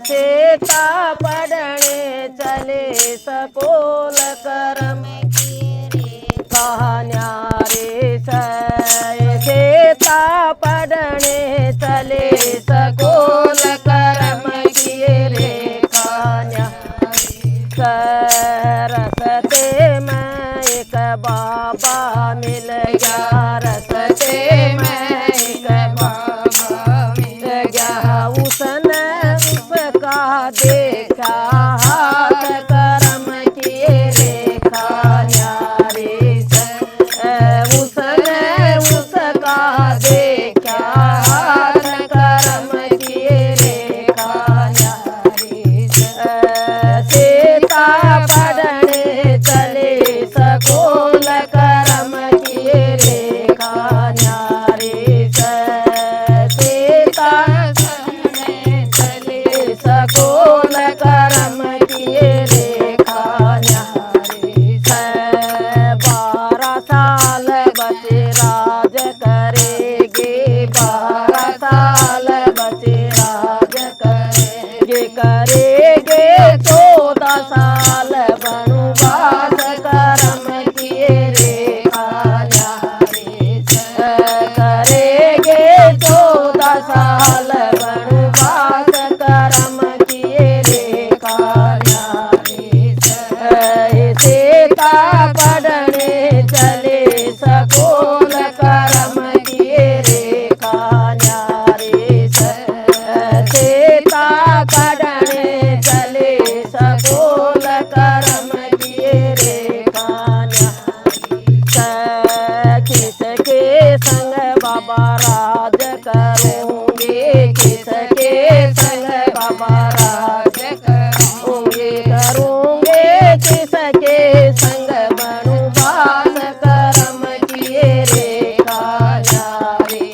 सीता पढ़ने चले सकोल करम कहान्या रे सीता पढ़ने चले सकोल करम किए रे कहान्या रस्ते में एक बाबा मिल गया रस्ते में एक बाबा मिल गया उसने उसका देखा हाथ करम किए रेखा न्यारे उसने उसका देखा हाथ करम किए रेखा न्यारे सीता पढ़ने चले सकोल करम किए रेखा न्यारे सीता सकोल करम किए रेखा न्यारे 12 साल बचे राज करेगे 12 साल बचे राज करेगे 14 साल वनवास करम किए रेखा न्यारे करेगे 14 साल वनवास करम किए रेखा न्यारे सीता पढ़ने चले सकोल करम किए रेखा न्यारे सीता पढ़ने चले सकोल करम किए रेखा न्यारे किसके संग बाबा राज करूंगे किसके संग बाबा राज करूंगे किसके संग वनवास करम किए रेखा न्यारे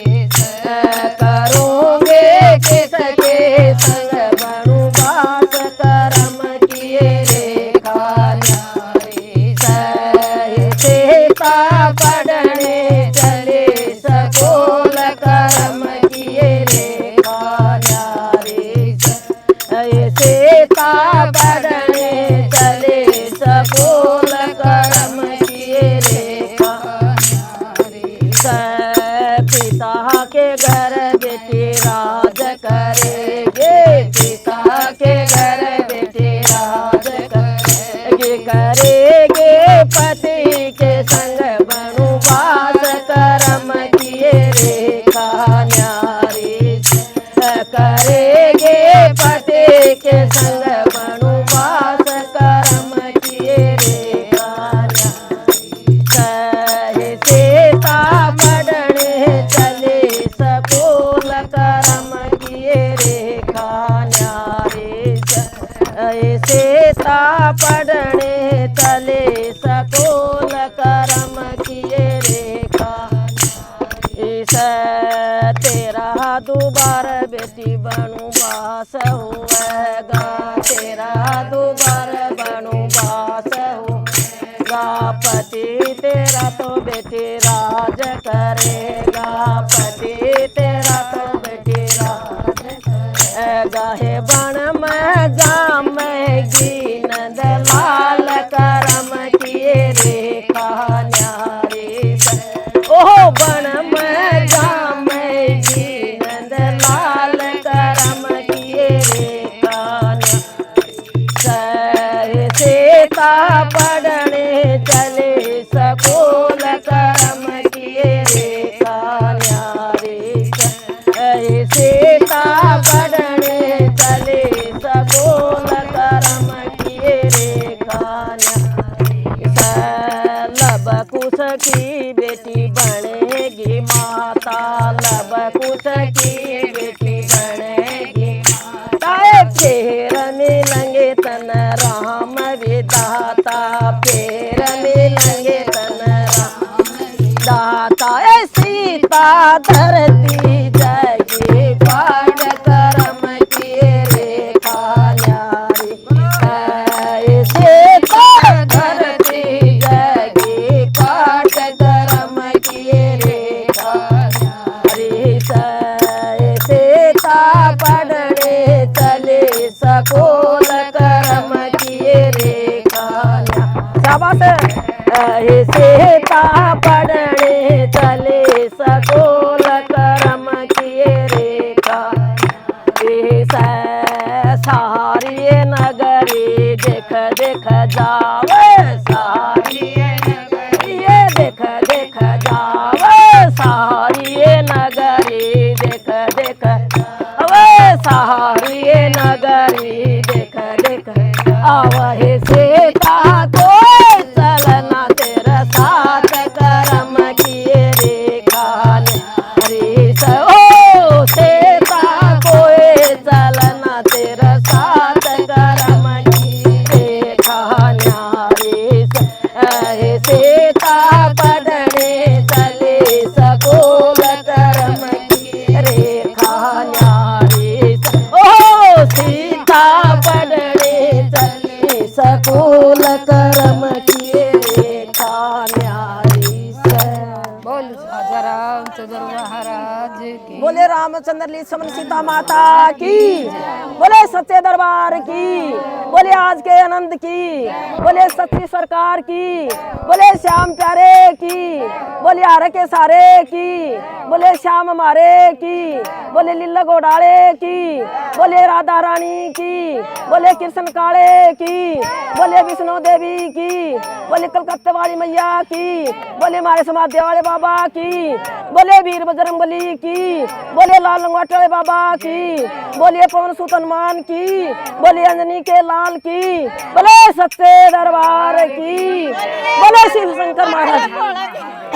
करूंगे किसके संग वनवास करम किए रेखा न्यारे सीता पढ़ने चले सकोल करम किए रेखा न्यारे सीता पढ़ने चले सकोल करम किए रेखा न्यारे पिता के घर बेटी राज करेगे पिता के घर बेटी राज करेगे पति के संग वनवास करम किए रेखा न्यारे करेगे पति के संग वनवास करम किए रेखा न्यारे सीता पढ़ने चले सकोल करम किए रेखा न्यारे सीता पढ़ने चले सकोल करम किए रेखा तेरा दोबार बेटी वनवास हुएगा तेरा दोबार वनवास होगा पति तेरा तो बेटी राज करेगा पति तेरा तो बेटी राज करेगा हे बन में जामेगी नंद लाल करम किए रेखा न्यारे ओह बन में जामेगी नंद लाल करम किए रेखा न्यारे सीता पढ़ने चले सकोल करम किए रेखा न्यारे सीता पढ़ने चले सकोल करम किए रेखा न्यारे लब कुश की बेटी बनेगी माता लब कुश की बेटी बनेगी माता फेर मिलेंगे तन राम विधाता फेर मिलेंगे तन राम दाता सीता धरती जगी पाठ करम किए रेखा न्यारे सीता धरती जगी पाठ करम किए रेखा न्यारे सीता पढ़ने चले दास सीता पढ़ने चले सकूल करम किए रेखा सारी नगरी देख देख जावे सारी ये देख देख जावे सारी नगरी देख देख अवे सारी नगरी देख देख आवहे सीता कोई चलना तेरा साथ करम किए रेखा हरी ओ सीता कोई चलना तेरा साथ करम किए रेखा न्यारी सीता पढ़ने चले सकूल करम किए रेखा न्यारी ओ सीता पढ़ने चले सकूल करम किए रेखा न्यारी से। बोल राजा रामचंद्र महाराज की। बोले रामचंद्र लक्ष्मण सीता माता की, बोले सच्चे दरबार की, बोले आज के आनंद की, बोले सच्ची सरकार की, बोले श्याम प्यारे की, बोले हर के सारे की, बोले श्याम हमारे की, बोले लीला घोड़ाले की, बोले राधा रानी की, बोले कृष्ण काले की, बोले विष्णु देवी की, बोले कलकत्ते वाली मैया की, बोले हमारे समाधि वाले बाबा की, बोले वीर बजरंगबली की, बोले लाल लंगोटे वाले बाबा की, बोले पवन सुत हनुमान की, बोले अंजनी के लाल की, बोले सच्चे दरबार की, बोले शिव शंकर महाराज।